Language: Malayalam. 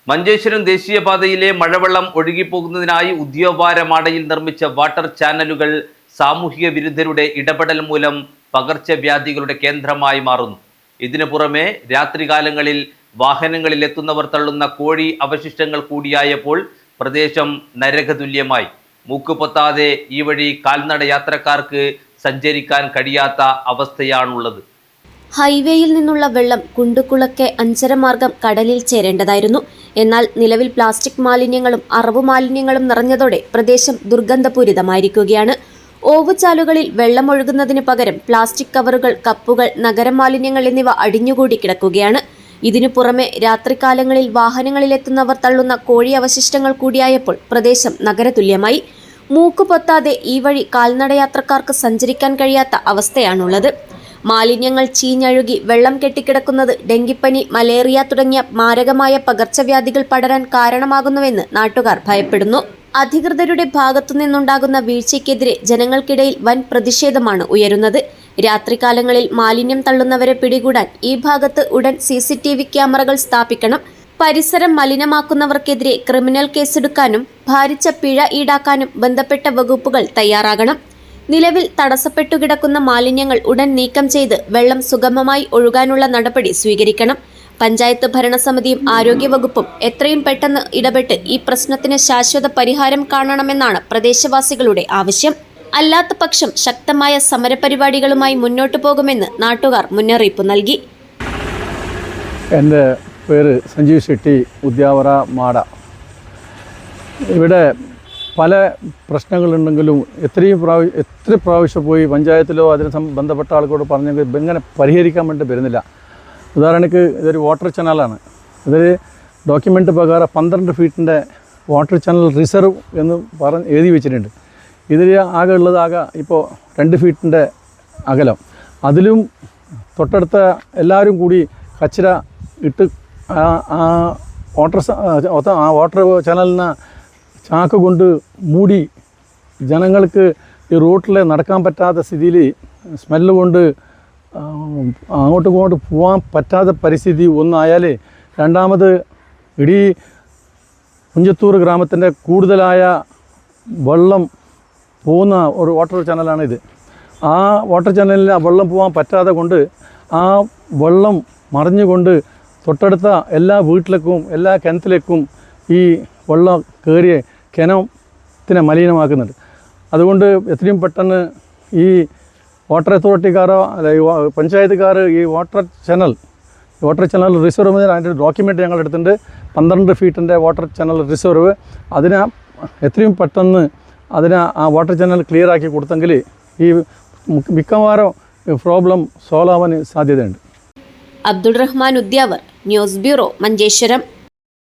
മഞ്ചേശ്വരം ദേശീയപാതയിലെ മഴവെള്ളം ഒഴുകിപ്പോകുന്നതിനായി ഉദ്യോഗാരമാടയിൽ നിർമ്മിച്ച വാട്ടർ ചാനലുകൾ സാമൂഹിക വിരുദ്ധരുടെ ഇടപെടൽ മൂലം പകർച്ചവ്യാധികളുടെ കേന്ദ്രമായി മാറുന്നു. ഇതിനു പുറമെ രാത്രികാലങ്ങളിൽ വാഹനങ്ങളിൽ എത്തുന്നവർ തള്ളുന്ന കോഴി അവശിഷ്ടങ്ങൾ കൂടിയായപ്പോൾ പ്രദേശം നരകതുല്യമായി. മൂക്കുപൊത്താതെ ഈ വഴി കാൽനട യാത്രക്കാർക്ക് സഞ്ചരിക്കാൻ കഴിയാത്ത അവസ്ഥയാണുള്ളത്. ഹൈവേയിൽ നിന്നുള്ള വെള്ളം കുണ്ടുകുളക്കെ അഞ്ചരമാർഗം കടലിൽ ചേരേണ്ടതായിരുന്നു. എന്നാൽ നിലവിൽ പ്ലാസ്റ്റിക് മാലിന്യങ്ങളും അറവു മാലിന്യങ്ങളും നിറഞ്ഞതോടെ പ്രദേശം ദുർഗന്ധപൂരിതമായിരിക്കുകയാണ്. ഓവുചാലുകളിൽ വെള്ളമൊഴുകുന്നതിന് പകരം പ്ലാസ്റ്റിക് കവറുകൾ, കപ്പുകൾ, നഗര മാലിന്യങ്ങൾ എന്നിവ അടിഞ്ഞുകൂടി കിടക്കുകയാണ്. ഇതിനു പുറമെ രാത്രികാലങ്ങളിൽ വാഹനങ്ങളിലെത്തുന്നവർ തള്ളുന്ന കോഴി അവശിഷ്ടങ്ങൾ കൂടിയായപ്പോൾ പ്രദേശം നഗരതുല്യമായി. മൂക്കുപൊത്താതെ ഈ വഴി കാൽനടയാത്രക്കാർക്ക് സഞ്ചരിക്കാൻ കഴിയാത്ത അവസ്ഥയാണുള്ളത്. മാലിന്യങ്ങൾ ചീഞ്ഞഴുകി വെള്ളം കെട്ടിക്കിടക്കുന്നത് ഡെങ്കിപ്പനി, മലേറിയ തുടങ്ങിയ മാരകമായ പകർച്ചവ്യാധികൾ പടരാൻ കാരണമാകുന്നുവെന്ന് നാട്ടുകാർ ഭയപ്പെടുന്നു. അധികൃതരുടെ ഭാഗത്തുനിന്നുണ്ടാകുന്ന വീഴ്ചയ്ക്കെതിരെ ജനങ്ങൾക്കിടയിൽ വൻ പ്രതിഷേധമാണ് ഉയരുന്നത്. രാത്രികാലങ്ങളിൽ മാലിന്യം തള്ളുന്നവരെ പിടികൂടാൻ ഈ ഭാഗത്ത് ഉടൻ CCTV ക്യാമറകൾ സ്ഥാപിക്കണം. പരിസരം മലിനമാക്കുന്നവർക്കെതിരെ ക്രിമിനൽ കേസെടുക്കാനും ഭാരിച്ച പിഴ ഈടാക്കാനും ബന്ധപ്പെട്ട വകുപ്പുകൾ തയ്യാറാകണം. നിലവിൽ തടസ്സപ്പെട്ടു കിടക്കുന്ന മാലിന്യങ്ങൾ ഉടൻ നീക്കം ചെയ്ത് വെള്ളം സുഗമമായി ഒഴുകാനുള്ള നടപടി സ്വീകരിക്കണം. പഞ്ചായത്ത് ഭരണസമിതിയും ആരോഗ്യവകുപ്പും എത്രയും പെട്ടെന്ന് ഇടപെട്ട് ഈ പ്രശ്നത്തിന് ശാശ്വത പരിഹാരം കാണണമെന്നാണ് പ്രദേശവാസികളുടെ ആവശ്യം. അല്ലാത്ത പക്ഷം ശക്തമായ സമരപരിപാടികളുമായി മുന്നോട്ടു പോകുമെന്ന് നാട്ടുകാർ മുന്നറിയിപ്പ് നൽകി. എൻ്റെ പേര് സഞ്ജീവ് ഷെട്ടി, ഉദ്യാവറ മാട. ഇവിടെ പല പ്രശ്നങ്ങളുണ്ടെങ്കിലും എത്ര പ്രാവശ്യം പോയി പഞ്ചായത്തിലോ അതിന് ബന്ധപ്പെട്ട ആൾക്കോട് പറഞ്ഞെങ്കിൽ ഇങ്ങനെ പരിഹരിക്കാൻ വേണ്ടി വരുന്നില്ല. ഉദാഹരണക്ക് ഇതൊരു വാട്ടർ ചാനലാണ്. ഇതൊരു ഡോക്യുമെൻ്റ് പ്രകാരം 12 ഫീറ്റിൻ്റെ വാട്ടർ ചാനൽ റിസർവ് എന്ന് എഴുതി വെച്ചിട്ടുണ്ട്. ഇതിൽ ആകെ ഉള്ളത് ഇപ്പോൾ 2 ഫീറ്റിൻ്റെ അകലം. അതിലും തൊട്ടടുത്ത എല്ലാവരും കൂടി കച്ചറ ഇട്ട് ആ വാട്ടർ ചാനലിന് ചാക്ക് കൊണ്ട് മൂടി ജനങ്ങൾക്ക് ഈ റോട്ടിൽ നടക്കാൻ പറ്റാത്ത സ്ഥിതിയിൽ സ്മെല്ല് കൊണ്ട് അങ്ങോട്ടും ഇങ്ങോട്ടും പോകാൻ പറ്റാത്ത പരിസ്ഥിതി ഒന്നായാൽ, രണ്ടാമത് ഇടീ കുഞ്ചത്തൂർ ഗ്രാമത്തിൻ്റെ കൂടുതലായ വെള്ളം പോകുന്ന ഒരു വാട്ടർ ചാനലാണിത്. ആ വാട്ടർ ചാനലിൽ വെള്ളം പോകാൻ പറ്റാതെ കൊണ്ട് ആ വെള്ളം മറിഞ്ഞുകൊണ്ട് തൊട്ടടുത്ത എല്ലാ വീട്ടിലേക്കും എല്ലാ കിണറ്റിലേക്കും ഈ വെള്ളം കയറിയ കിണറ്റിനെ മലിനമാക്കുന്നുണ്ട്. അതുകൊണ്ട് എത്രയും പെട്ടെന്ന് ഈ വാട്ടർ അതോറിറ്റിക്കാരോ അല്ല പഞ്ചായത്തുകാർ ഈ വാട്ടർ ചാനൽ റിസർവ് അതിൻ്റെ ഡോക്യുമെൻ്റ് ഞങ്ങൾ എടുത്തിട്ടുണ്ട്. 12 ഫീറ്റിൻ്റെ വാട്ടർ ചാനൽ റിസർവ് അതിന് എത്രയും പെട്ടെന്ന് ആ വാട്ടർ ചാനൽ ക്ലിയർ ആക്കി കൊടുത്തെങ്കിൽ ഈ മിക്കവാറും പ്രോബ്ലം സോൾവ് ആവാൻ സാധ്യതയുണ്ട്. Abdul Rahman, Udyavar, news bureau, Manjeshwaram.